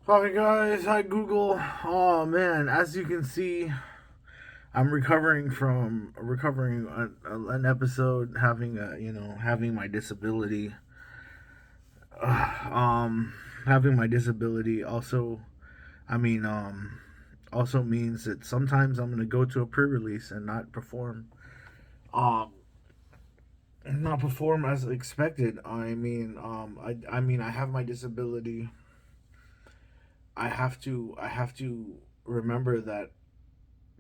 Hi guys, hi Google. Oh man, as you can see, I'm recovering an episode having my disability. Um, having my disability I mean also means that sometimes I'm gonna go to a pre-release and um not perform as expected. I have my disability. I have to remember that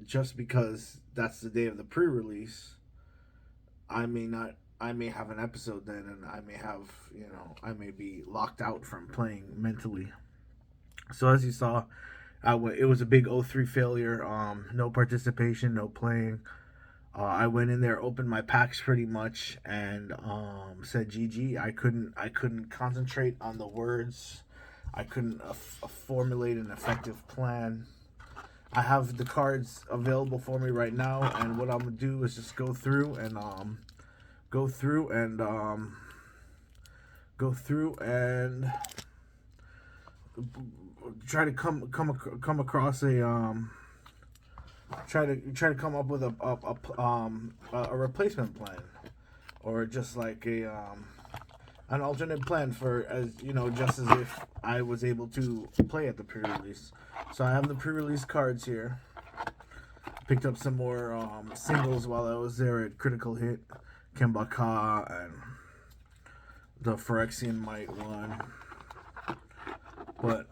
just because that's the day of the pre-release, I may not. I may have an episode then, and I may be locked out from playing mentally. So as you saw, it was a big 0-3 failure. No participation, no playing. I went in there, opened my packs pretty much, and said GG. I couldn't concentrate on the words. I couldn't formulate an effective plan. I have the cards available for me right now, and what I'm gonna do is just go through and go through and try to come across try to come up with a replacement plan, or just like a an alternate plan for, as you know, just as if I was able to play at the pre-release. So I have the pre-release cards here. Picked up some more singles while I was there at Critical Hit, Kembaka, and the Phyrexian Might one. But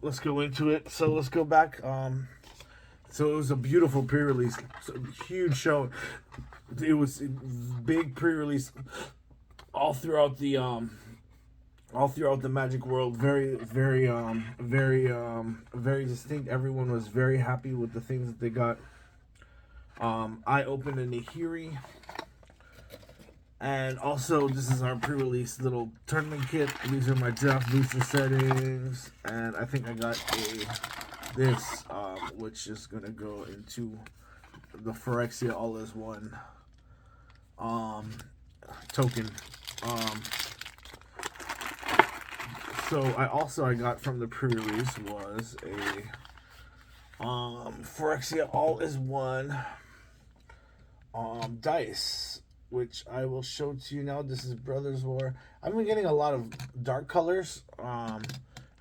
let's go into it. So let's go back. So it was a beautiful pre-release, huge show. It was big pre-release all throughout the Magic world. Very distinct. Everyone was very happy with the things that they got. I opened a Nahiri, and also this is our pre-release little tournament kit. These are my draft booster settings, and I think I got this, which is gonna go into the Phyrexia All Is One token. So I got from the pre-release was a Phyrexia All Is One dice, which I will show to you now. This is Brothers War. I've been getting a lot of dark colors. I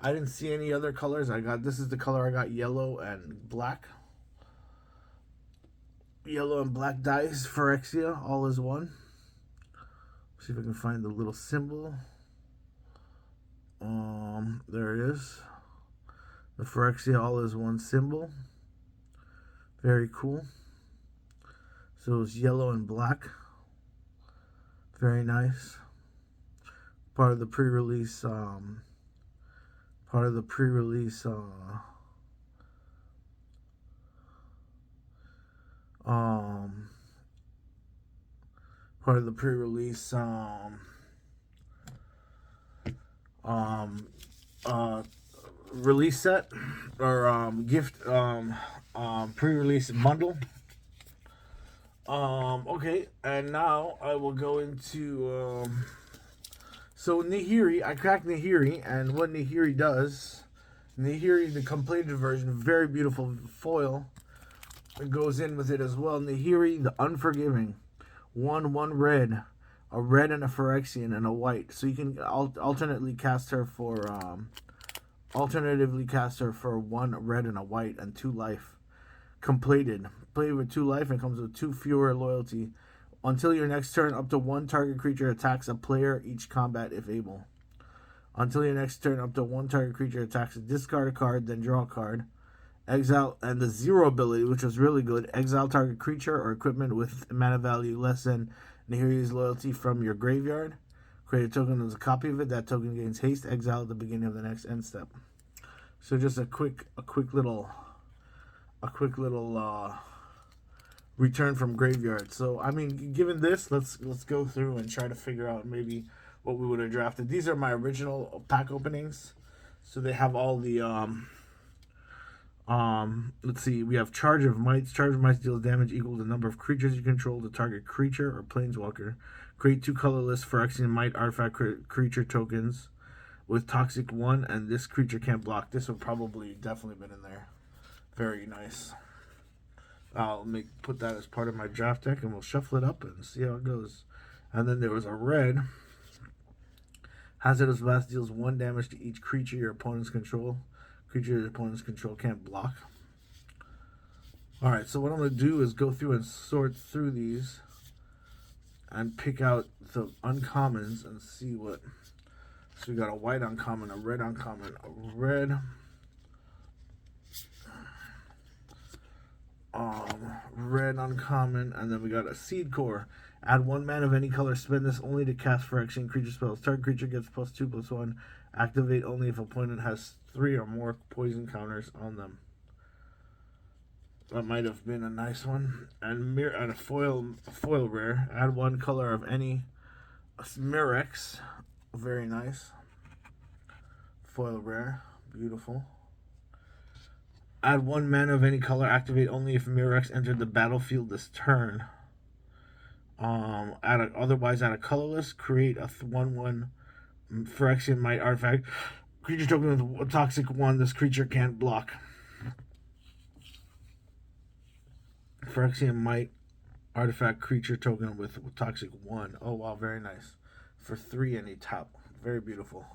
didn't see any other colors. This is the color I got, yellow and black. Yellow and black dice, Phyrexia, All Is One. See if I can find the little symbol. There it is. The Phyrexia All Is One symbol. Very cool. So it's yellow and black. Very nice. Part of the pre-release. Part of the pre-release. Part of the pre-release. Release set, or gift, pre-release bundle. Okay, and now I will go into so Nahiri. I cracked Nahiri, and what Nahiri does, Nahiri, the completed version, very beautiful foil. It goes in with it as well. Nahiri, the Unforgiving, one red, a red and a Phyrexian and a white. So you can alternatively cast her for one red and a white and 2 life. Completed. Played with 2 life and comes with 2 fewer loyalty. Until your next turn, up to 1 target creature attacks a player each combat if able. Until your next turn, up to 1 target creature attacks discard a card, then draw a card. Exile, and the 0 ability, which was really good. Exile target creature or equipment with mana value less than Nahiri's loyalty from your graveyard. Create a token as a copy of it. That token gains haste. Exile at the beginning of the next end step. So just a quick little return from graveyard. So I mean, given this, let's go through and try to figure out maybe what we would have drafted. These are my original pack openings. So they have all the let's see, we have Charge of Might. Charge of Might deals damage equal to the number of creatures you control to target creature or planeswalker. Create 2 colorless Phyrexian Might artifact creature tokens with Toxic 1, and this creature can't block. This would probably definitely been in there. Very nice. I'll put that as part of my draft deck, and we'll shuffle it up and see how it goes. And then there was a red. Hazardous Blast deals 1 damage to each creature your opponent's control. Creature your opponent's control can't block. Alright, so what I'm going to do is go through and sort through these and pick out the uncommons and see what. So we got a white uncommon, a red uncommon, a red, red uncommon, and then we got a seed core. Add 1 mana of any color. Spend this only to cast Phyrexian creature spells. Target creature gets +2/+1. Activate only if opponent has 3 or more poison counters on them. That might have been a nice one. And a foil rare. Add 1 color of any Mirex. Very nice. Foil rare. Beautiful. Add 1 mana of any color. Activate only if Mirex entered the battlefield this turn. Otherwise, add a colorless. Create a 1/1 Phyrexian Might artifact. Creature token with a Toxic 1. This creature can't block. Phyrexian Might artifact creature token with Toxic 1. Oh wow, very nice. For 3 and a tap. Very beautiful.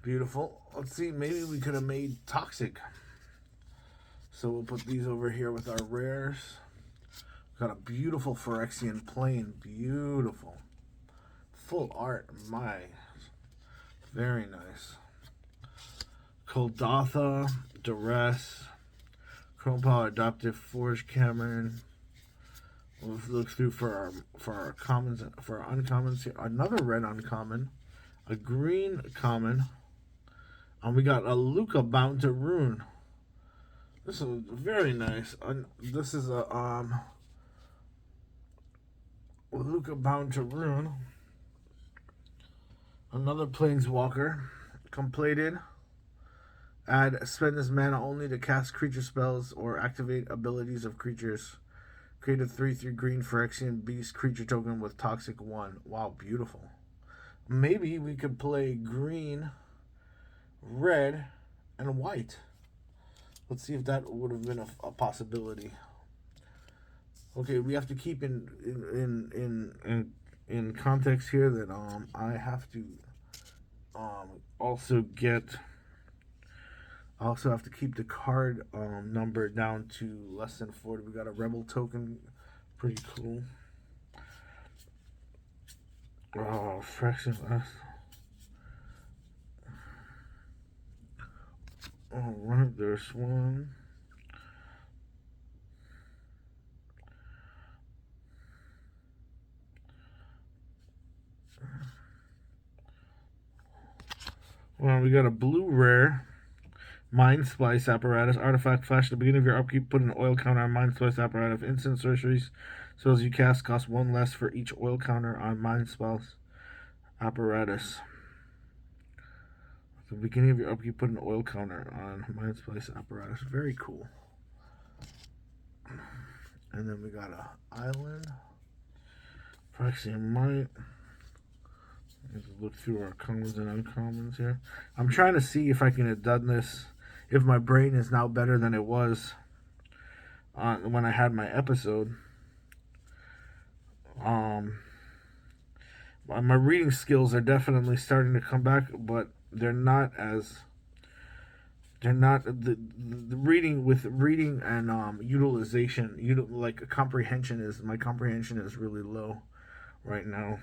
Beautiful. Let's see, maybe we could have made Toxic. So we'll put these over here with our rares. Got a beautiful Phyrexian plane. Beautiful. Full art. My. Very nice. Koldatha, Duress, Chrome Power, Adoptive Forge Cameron. We'll look through for our commons, for our uncommons here. Another red uncommon, a green common, and we got a Luca Bound to Rune. This is very nice. This is a Luca Bound to Rune. Another Planeswalker. Completed. Spend this mana only to cast creature spells or activate abilities of creatures. Create a 3/3 green Phyrexian Beast creature token with Toxic 1. Wow, beautiful. Maybe we could play green, red, and white. Let's see if that would have been a possibility. Okay, we have to keep in context here that I have to also have to keep the card number down to less than 40. We got a Rebel token, pretty cool. Oh, fraction. All right, there's one. Well, we got a blue rare. Mind Splice Apparatus. Artifact flash. At the beginning of your upkeep, put an oil counter on Mind Splice Apparatus. Instant sorceries. Spells you cast cost 1 less for each oil counter on Mind Splice Apparatus. At the beginning of your upkeep, put an oil counter on Mind Splice Apparatus. Very cool. And then we got a Island. Phyrexian Might. Let's look through our commons and uncommons here. I'm trying to see if I can have done this, if my brain is now better than it was when I had my episode. My reading skills are definitely starting to come back, but they're not the reading with reading and utilization. Like comprehension is, my comprehension is really low right now.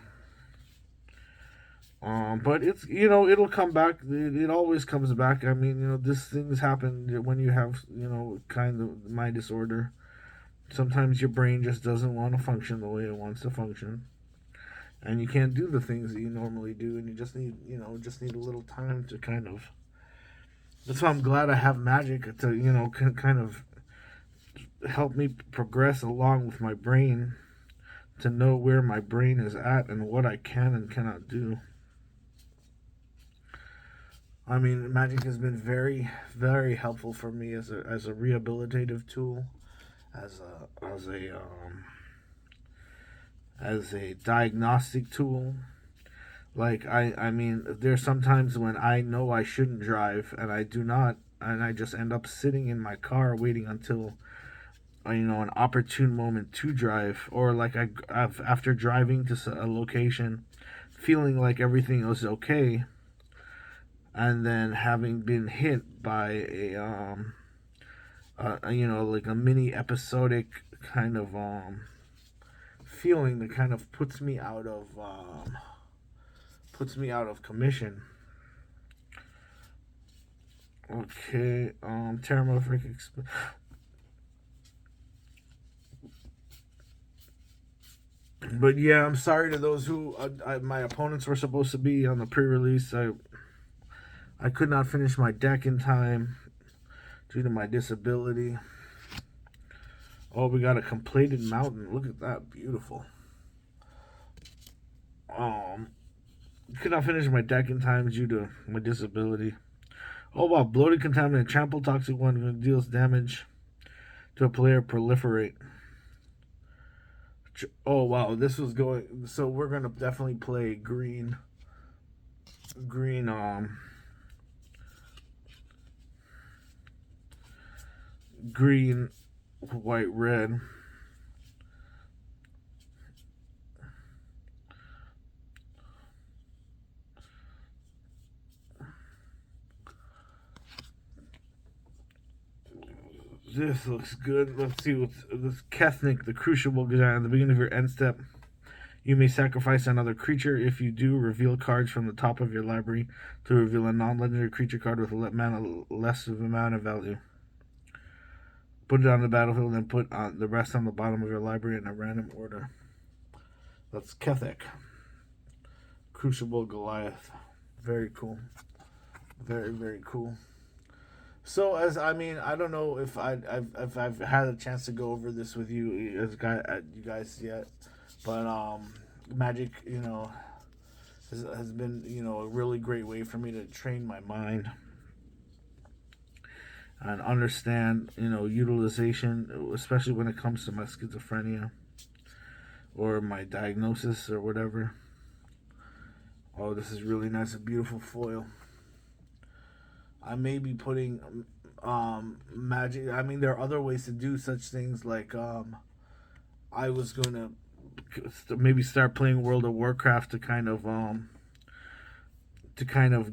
But it's, it'll come back. It always comes back. I mean, this things happen when you have, kind of mind disorder. Sometimes your brain just doesn't want to function the way it wants to function. And you can't do the things that you normally do, and you just need a little time to kind of. That's why I'm glad I have magic to, kind of help me progress along with my brain, to know where my brain is at and what I can and cannot do. I mean, magic has been very, very helpful for me as a rehabilitative tool, as a diagnostic tool. Like I mean, there's sometimes when I know I shouldn't drive and I do not, and I just end up sitting in my car waiting until an opportune moment to drive, or like after driving to a location, feeling like everything was okay, and then having been hit by like a mini episodic kind of feeling that kind of puts me out of commission. Okay, Terramorphic. But yeah, I'm sorry to those who my opponents were supposed to be on the pre-release. I could not finish my deck in time due to my disability. Oh, we got a completed mountain. Look at that, beautiful. Could not finish my deck in time due to my disability. Oh wow, bloated contaminant, trample toxic one deals damage to a player proliferate. Oh wow, this was going. So we're gonna definitely play green, green, green, white, red. This looks good. Let's see what's this Kethnic, the Crucible Gazan. At the beginning of your end step, you may sacrifice another creature. If you do, reveal cards from the top of your library to reveal a non-legendary creature card with a mana less of amount of value. Put it on the battlefield and put the rest on the bottom of your library in a random order. That's Kethnic, Crucible Goliath. Very cool. Very, very cool. So as I mean, I don't know if I've had a chance to go over this with you guys yet, but Magic, has been a really great way for me to train my mind and understand utilization, especially when it comes to my schizophrenia or my diagnosis or whatever. Oh, this is really nice, a beautiful foil. I may be putting magic. I mean, there are other ways to do such things. Like I was gonna maybe start playing World of Warcraft to kind of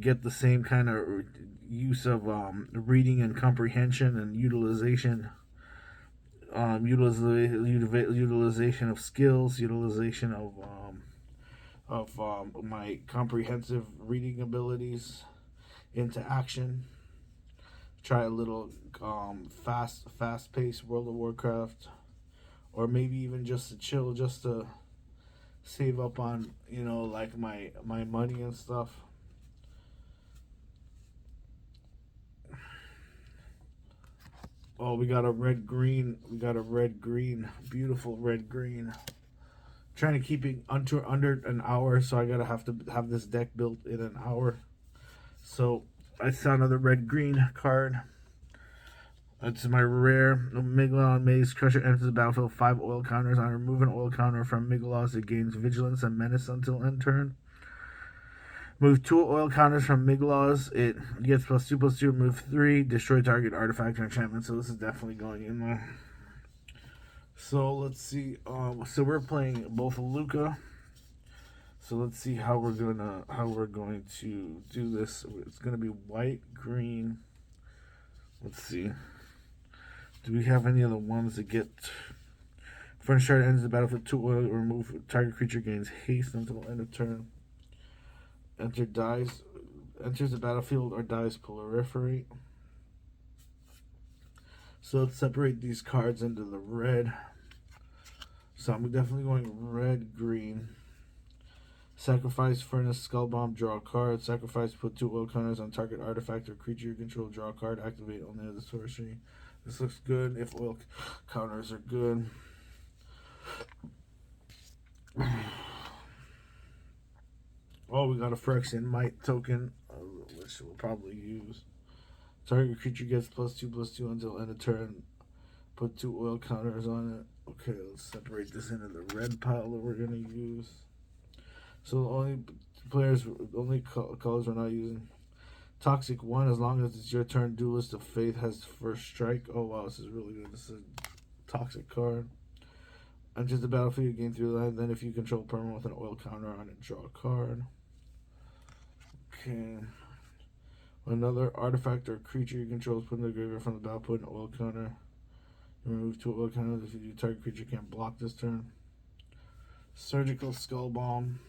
get the same kind of use of reading and comprehension and utilization. Utilization of skills, utilization of my comprehensive reading abilities into action. Try a little fast paced World of Warcraft, or maybe even just to chill, just to save up on like my money and stuff. Oh, we got a red green. We got a red green, beautiful red green. Trying to keep it under an hour, so I gotta have to have this deck built in an hour. So I saw another red green card. That's my rare Miglon Maze Crusher enters the battlefield 5 oil counters. On remove an oil counter from Miglos, it gains vigilance and menace until end turn. Move 2 oil counters from Miglos. It gets +2/+2. Move 3. Destroy target artifact or enchantment. So this is definitely going in there. So let's see. So we're playing both Luca. So let's see how we're going to do this. It's gonna be white, green. Let's see. Do we have any other ones that get French Shard ends the battlefield 2 oil, remove target creature gains haste until end of turn. Enters the battlefield or dies proliferate. So let's separate these cards into the red. So I'm definitely going red, green. Sacrifice Furnace Skullbomb, draw a card. Sacrifice, put 2 oil counters on target artifact or creature you control, draw a card, activate only the sorcery. This looks good if oil counters are good. Oh, we got a Phyrexian Might token, which we'll probably use. Target creature gets +2/+2 until end of turn. Put 2 oil counters on it. Okay, let's separate this into the red pile that we're going to use. So the only Players only colors we're not using. Toxic 1, as long as it's your turn, Duelist of Faith has first strike. Oh wow, this is really good. This is a toxic card. Enters the battlefield, you gain 3 land. Then if you control permanent with an oil counter on it, draw a card. Okay. Another artifact or creature you control is put in the graveyard from the battle, put an oil counter. You remove 2 oil counters if your target creature can't block this turn. Surgical Skull Bomb.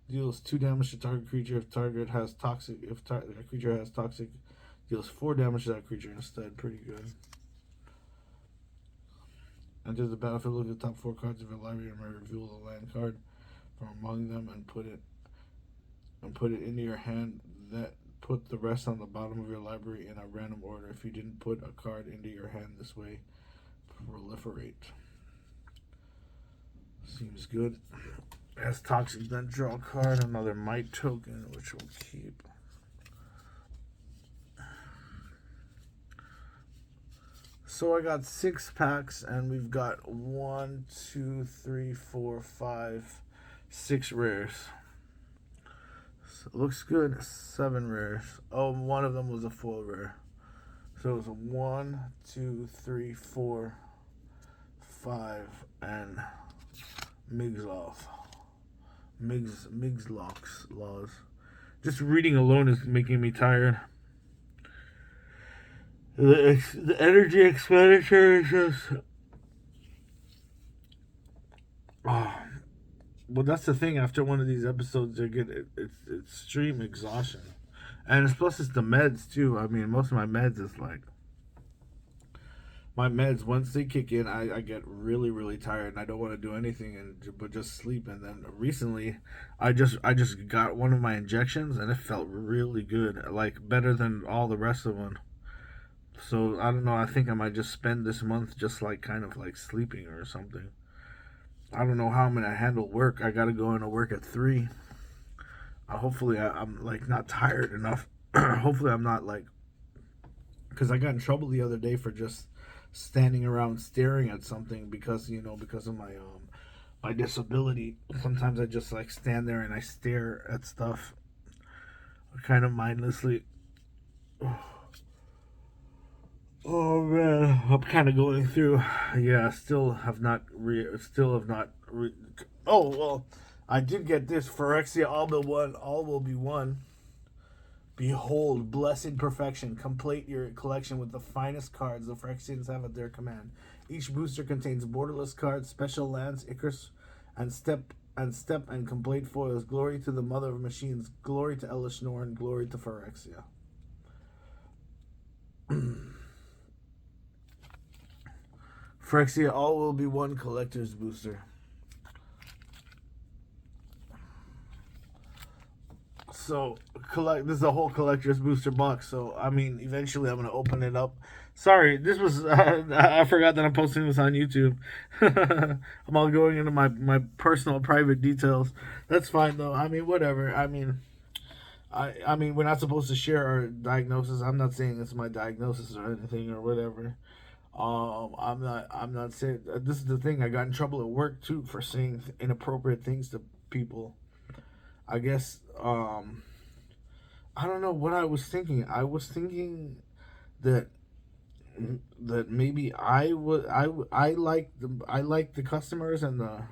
Deals 2 damage to target creature if target has toxic. If a creature has toxic, deals 4 damage to that creature instead. Pretty good. Enter the battlefield. Look at the top 4 cards of your library and reveal a land card from among them and put it into your hand. That put the rest on the bottom of your library in a random order. If you didn't put a card into your hand this way, proliferate. Seems good. As toxic, then draw a card, another might token, which we'll keep. So I got 6 packs, and we've got 1, 2, 3, 4, 5, 6 rares. So it looks good. 7 rares. Oh, one of them was a full rare. So it was a 1, 2, 3, 4, 5, and Migslocks laws. Just reading alone is making me tired. The energy expenditure is just. Oh. Well, that's the thing. After one of these episodes, it's extreme exhaustion, and plus it's the meds too. I mean, most of my meds is like. My meds, once they kick in, I get really, really tired and I don't want to do anything but just sleep. And then recently, I just got one of my injections and it felt really good, like better than all the rest of them. So I don't know. I think I might just spend this month just like kind of like sleeping or something. I don't know how I'm gonna handle work. I gotta go into work at 3. Hopefully I'm like not tired enough. Hopefully I'm not like, because I got in trouble the other day for just standing around staring at something because of my disability. Sometimes I just like stand there and I stare at stuff kind of mindlessly. Oh man, I'm kind of going through. Yeah, still have not. Oh well, I did get this Phyrexia all will be one. Behold, blessed perfection. Complete your collection with the finest cards the Phyrexians have at their command. Each booster contains borderless cards, special lands, Icarus, and step and complete foils. Glory to the Mother of Machines. Glory to Elish Norn. Glory to Phyrexia. Phyrexia all will be one collector's booster. So this is a whole collector's booster box. So I mean, eventually I'm gonna open it up. Sorry, this was I forgot that I'm posting this on YouTube. I'm all going into my personal private details. That's fine though. I mean, whatever. I mean, we're not supposed to share our diagnosis. I'm not saying it's my diagnosis or anything or whatever. I'm not saying this is the thing. I got in trouble at work too for saying inappropriate things to people. I guess I don't know what I was thinking. I was thinking that maybe I like the customers and the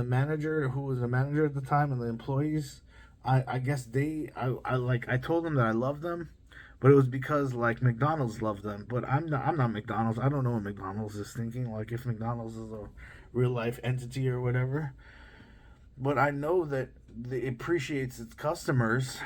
manager who was the manager at the time and the employees. I guess I told them that I love them, but it was because like McDonald's loved them. But I'm not McDonald's. I don't know what McDonald's is thinking. Like if McDonald's is a real life entity or whatever. But I know that it appreciates its customers.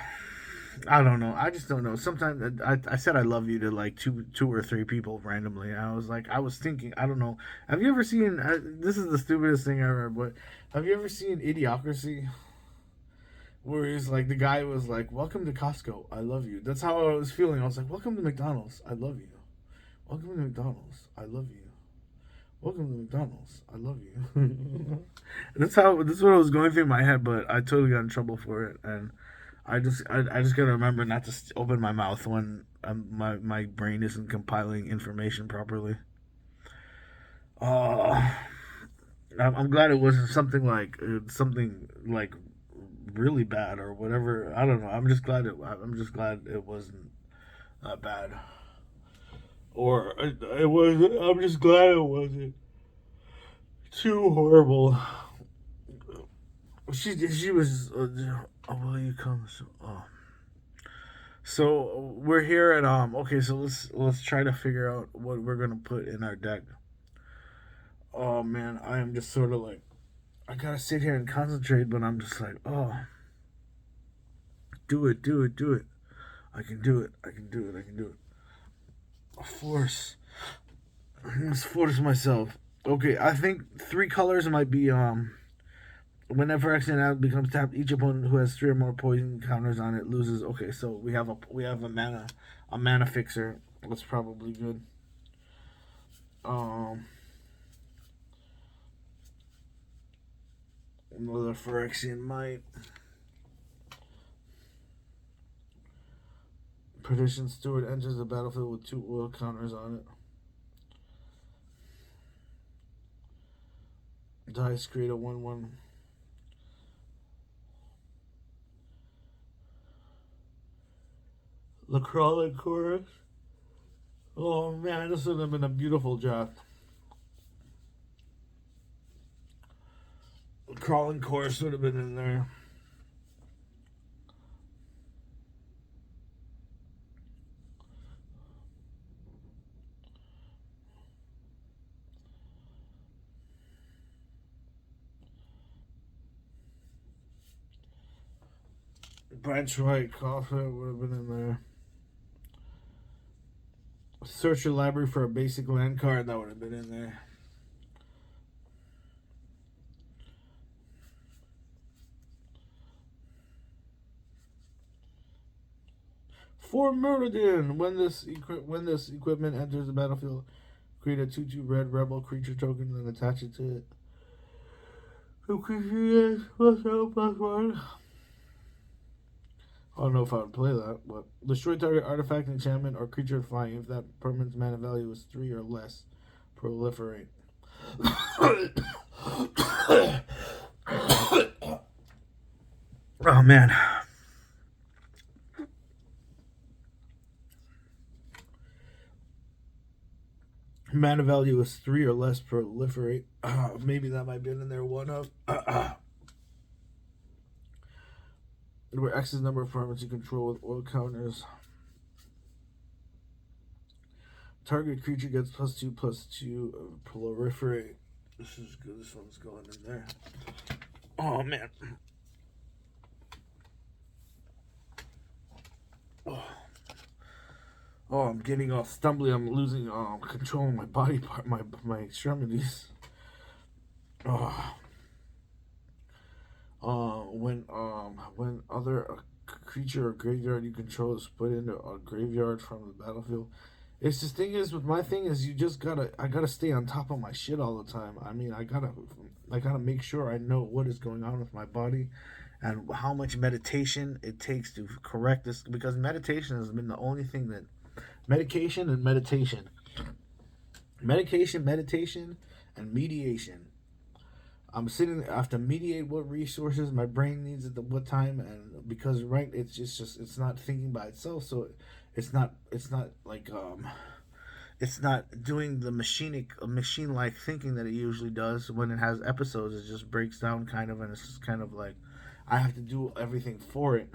I don't know. I just don't know. Sometimes I said I love you to like two or three people randomly. I was thinking. I don't know. Have you ever seen? This is the stupidest thing ever. But have you ever seen Idiocracy? Where he's like the guy was like, "Welcome to Costco. I love you." That's how I was feeling. I was like, "Welcome to McDonald's. I love you. Welcome to McDonald's. I love you. Welcome to McDonald's. I love you." That's what I was going through my head, but I totally got in trouble for it, and I just gotta remember not to open my mouth when my brain isn't compiling information properly. I'm glad it wasn't something like really bad or whatever. I don't know. I'm just glad it wasn't that bad. Or it was. I'm just glad it wasn't too horrible. She was. Will you come? So we're here at Okay, so let's try to figure out what we're gonna put in our deck. Oh man, I am just sort of like I gotta sit here and concentrate, but I'm just like, oh, do it, do it, do it. I can do it. I can do it. I can do it. Force. Let's force myself. Okay, I think three colors might be whenever accident becomes tapped, each opponent who has three or more poison counters on it loses. Okay, so we have a mana fixer. That's probably good. Um, another Phyrexian might. Perdition Steward enters the battlefield with two oil counters on it. Dice create a 1/1. The Crawling Chorus. Oh man, this would have been a beautiful draft. The Crawling Chorus would have been in there. Branch White Coffin would have been in there. Search your library for a basic land card, that would have been in there. For Murderden, when this equipment enters the battlefield, create a 2/2 red rebel creature token and attach it to it. The creature is +1/+1. I don't know if I would play that, but destroy target artifact, enchantment, or creature flying if that permanent's mana value is 3 or less. Proliferate. Oh man. Mana value is 3 or less. Proliferate. Maybe that might be in there. One of. Where X is the number of permanents you control with oil counters. Target creature gets +2/+2. Proliferate. This is good. This one's going in there. Oh man. Oh, I'm getting all stumbly. I'm losing control of my body part, my extremities. Oh. When other creature or graveyard you control is put into a graveyard from the battlefield. It's the thing is with my thing is I gotta stay on top of my shit all the time. I mean I gotta make sure I know what is going on with my body and how much meditation it takes to correct this, because meditation has been the only thing that medication and meditation meditation and mediation. I'm sitting. I have to mediate what resources my brain needs at what time, and because right, it's not thinking by itself. So it's not like it's not doing the machine like thinking that it usually does when it has episodes. It just breaks down kind of, and it's just kind of like I have to do everything for it.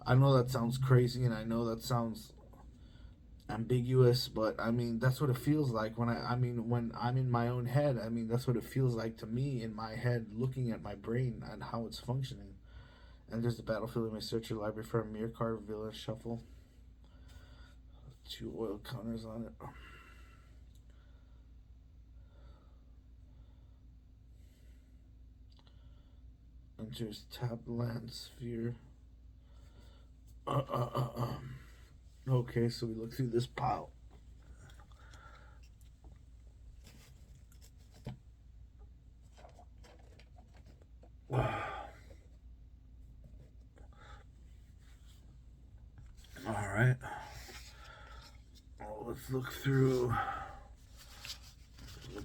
I know that sounds crazy, and I know that sounds ambiguous, but I mean that's what it feels like when I'm in my own head. I mean that's what it feels like to me in my head, looking at my brain and how it's functioning. And there's the battlefield. You may search your library for a mirror card, villain shuffle. 2 oil counters on it. Enters tap land sphere. Okay, so we look through this pile. All right. Well, let's look through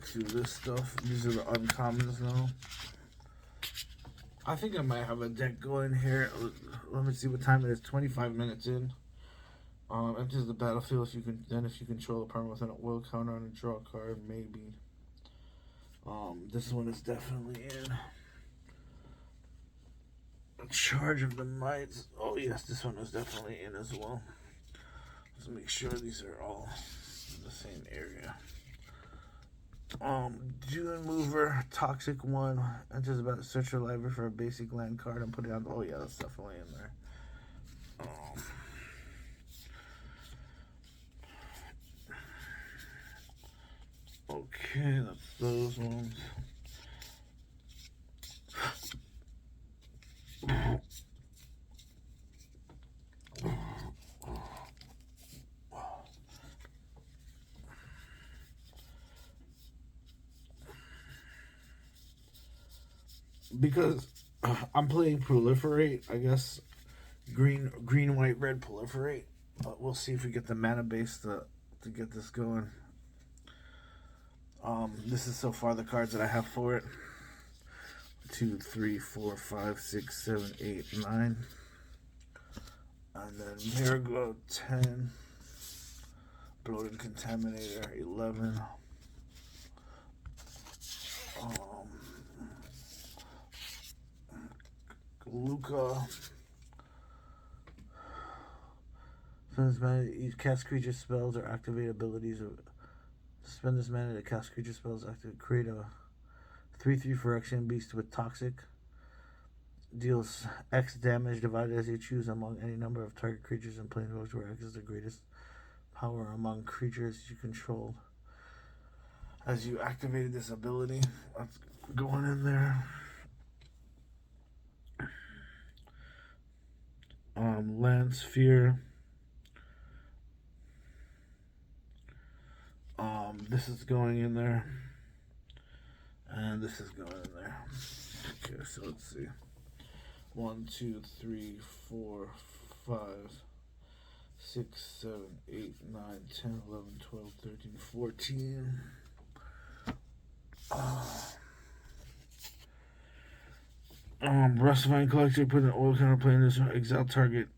look through this stuff. These are the uncommons now. I think I might have a deck going here. Let me see what time it is. 25 minutes in. Enters the battlefield if you control a permanent with an oil counter on a draw card, maybe. This one is definitely in. Charge of the Mites. Oh yes, this one is definitely in as well. Let's make sure these are all in the same area. Dune Mover, Toxic 1. Enters about search your library for a basic land card and put it on. Oh yeah, that's definitely in there. Okay, that's those ones. Because I'm playing Proliferate, I guess green, white, red Proliferate. But we'll see if we get the mana base to get this going. This is so far the cards that I have for it. 2, 3, 4, 5, 6, 7, 8, 9. And then Miraglow 10. Bloated Contaminator 11. Luca. Spend this mana to cast creature spells or activate abilities. Or spend this mana to cast creature spells. Activate. Create a 3/3 Phyrexia beast with Toxic. Deals X damage divided as you choose among any number of target creatures and planeswalkers, where X is the greatest power among creatures you control. As you activated this ability, that's going in there. Land Sphere. This is going in there. And this is going in there. Okay, so let's see. 1, 2, 3, 4, 5, 6, 7, 8, 9, 10, 11, 12, 13, 14. Rustifying Collector, put an oil counter playing this, exile target,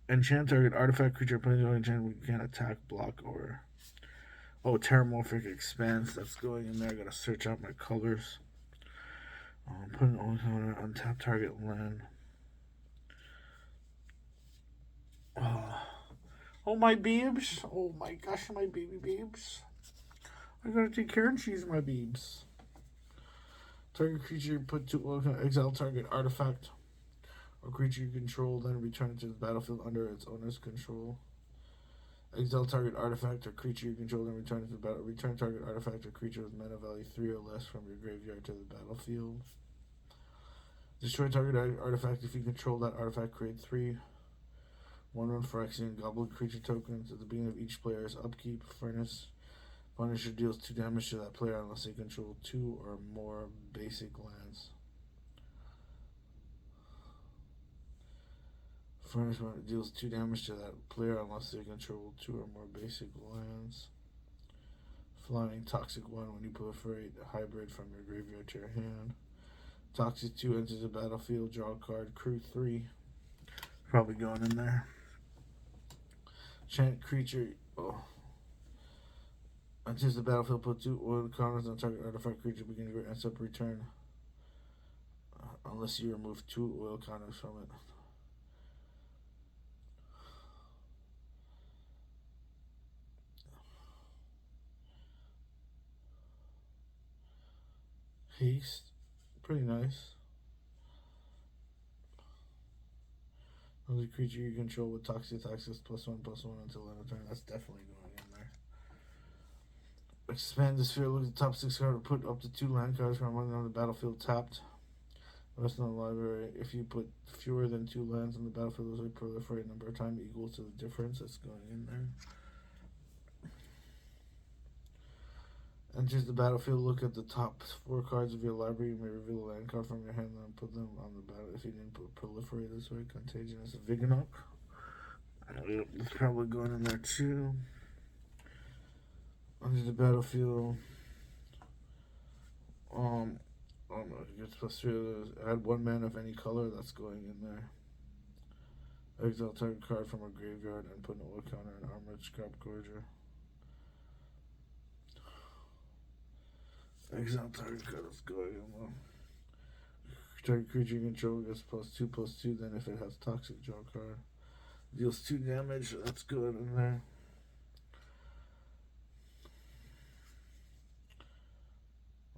enchant target artifact creature playing this enchant, we can attack, block, or Terramorphic Expanse, that's going in there. I gotta search out my colors. Put an oil counter, untap target land. Oh my beebs, oh my gosh, my baby beebs. I gotta take care and choose my beebs. Target creature, put 2 oil counter, exile target artifact or creature you control, then return it to the battlefield under its owner's control. Exile target artifact or creature you control, then return it to the battle. Return target artifact or creature with mana value 3 or less from your graveyard to the battlefield. Destroy target artifact if you control that artifact. Create 3 1/1 Phyrexia and Goblin creature tokens at the beginning of each player's upkeep. Punisher deals 2 damage to that player unless they control 2 or more basic lands. Furnace deals 2 damage to that player unless they control 2 or more basic lands. Flying Toxic 1 when you proliferate a hybrid from your graveyard to your hand. Toxic 2 enters the battlefield, draw a card, crew 3. Probably going in there. Chant creature. Enters the battlefield, put 2 oil counters on target artifact creature, beginning your ends up return. Unless you remove 2 oil counters from it. Haste. Pretty nice. Another creature you control with toxic access +1/+1 until end of turn. That's definitely going in there. Expand the sphere. Look at the top 6 cards. Put up to 2 land cards from on the battlefield tapped. The rest of the library. If you put fewer than 2 lands on the battlefield, those proliferate number of times equal to the difference. That's going in there. Enters the battlefield. Look at the top 4 cards of your library. You may reveal a land card from your hand and put them on the battle. If you didn't put proliferate this way, Contagious Viganok. It's probably going in there too. Enters the battlefield. Um, I don't know. You're supposed to add 1 mana of any color that's going in there. Exile target card from a graveyard and put an oil counter and armored scrap gorger. Exile target card is going in there. Target creature you control gets +2/+2. Then if it has toxic, draw a card. Deals 2 damage. That's good in there.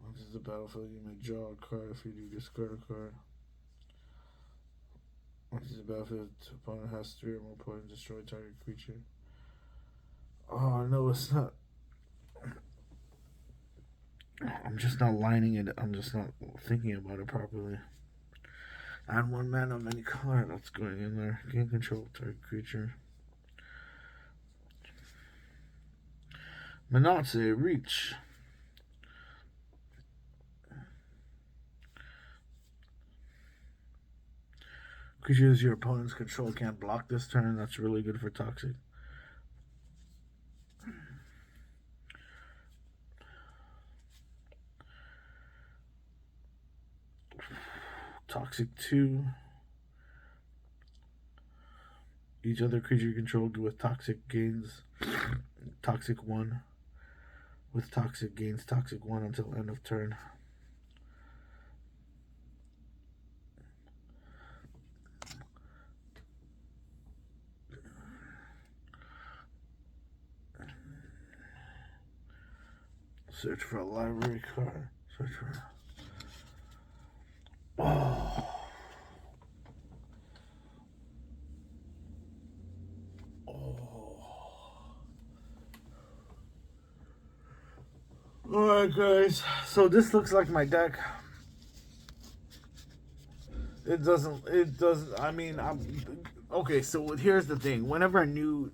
Once it's the battlefield, you may draw a card. If you do, discard a card. Once it's the battlefield, the opponent has 3 or more points. Destroy target creature. Oh no, it's not. I'm just not lining it. I'm just not thinking about it properly. Add 1 mana of any color that's going in there. Gain control of target creature. Manatse, reach. Creatures your opponent's control can't block this turn. That's really good for Toxic. Toxic 2. Each other creature you control with Toxic gains Toxic 1. With Toxic gains Toxic 1 until end of turn. Search for a library card. Search for. Oh. Alright, guys. So this looks like my deck. It doesn't. I mean, okay. So here's the thing. Whenever a new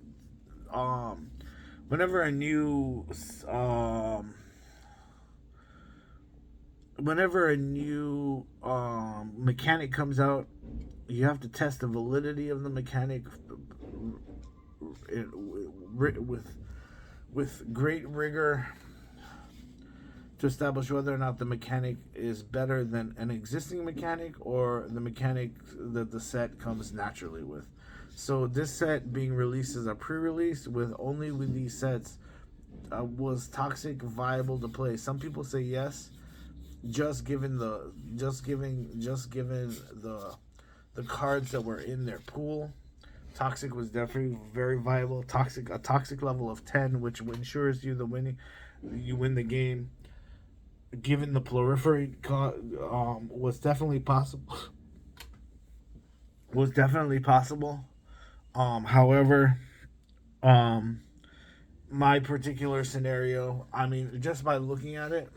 mechanic comes out, you have to test the validity of the mechanic with great rigor to establish whether or not the mechanic is better than an existing mechanic or the mechanic that the set comes naturally with. So this set being released as a pre-release with these sets, was Toxic viable to play? Some people say yes, just given the cards that were in their pool. Toxic was definitely very viable. A toxic level of 10, which ensures you win the game. Given the proliferate, was definitely possible. However, my particular scenario, I mean, just by looking at it,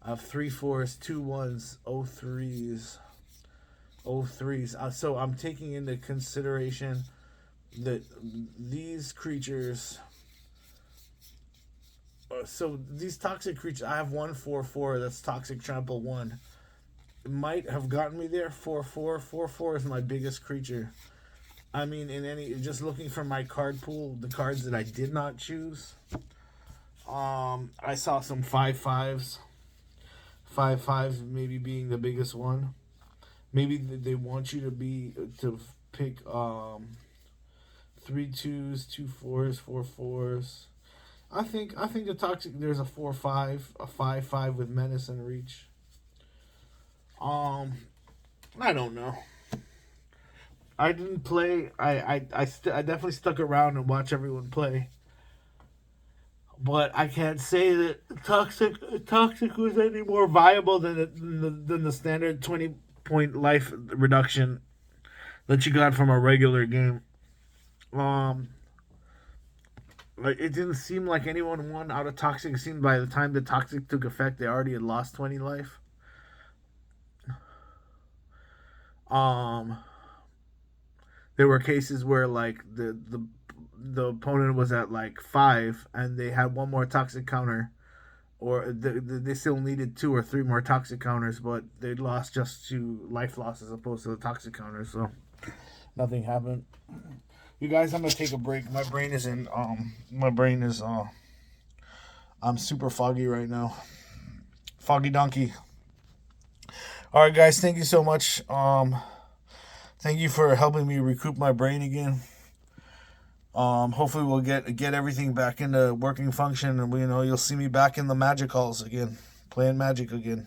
I have 3 4s, 2 1s, 03s. So I'm taking into consideration that these creatures. So these toxic creatures, I have 1/4/4. That's Toxic Trample 1. It might have gotten me there. 4/4. 4/4 is my biggest creature. I mean, just looking from my card pool, the cards that I did not choose. I saw some 5/5s. 5/5 maybe being the biggest one. Maybe they want you to pick 3 2s, 2 4s, 4 4s. I think the toxic, there's a 4/5, a 5/5 with menace and reach. I don't know. I didn't play. I definitely stuck around and watched everyone play. But I can't say that toxic was any more viable than the standard 20-point life reduction that you got from a regular game. Like, it didn't seem like anyone won out of Toxic. It seemed by the time the Toxic took effect, they already had lost 20 life. There were cases where, like, the opponent was at, like, 5, and they had 1 more Toxic counter, or they still needed 2 or 3 more Toxic counters, but they lost just to life loss as opposed to the Toxic counters, so nothing happened. You guys, I'm gonna take a break. My brain is I'm super foggy right now. Foggy donkey. All right, guys. Thank you so much. Thank you for helping me recoup my brain again. Hopefully we'll get everything back into working function, and you'll see me back in the magic halls again, playing magic again.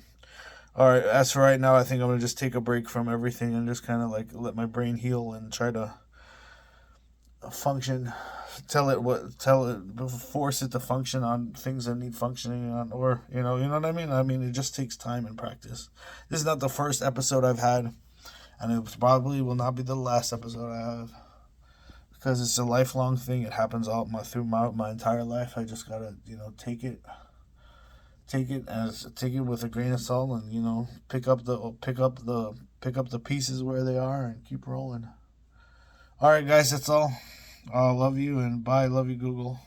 All right. As for right now, I think I'm gonna just take a break from everything and just kind of like let my brain heal and try to function. Tell it, force it to function on things that need functioning on, or you know what I mean. I mean, it just takes time and practice. This is not the first episode I've had, and it probably will not be the last episode I have, because it's a lifelong thing. It happens through my entire life. I just gotta take it with a grain of salt, and pick up the pieces where they are and keep rolling. All right, guys, that's all. I love you and bye. Love you, Google.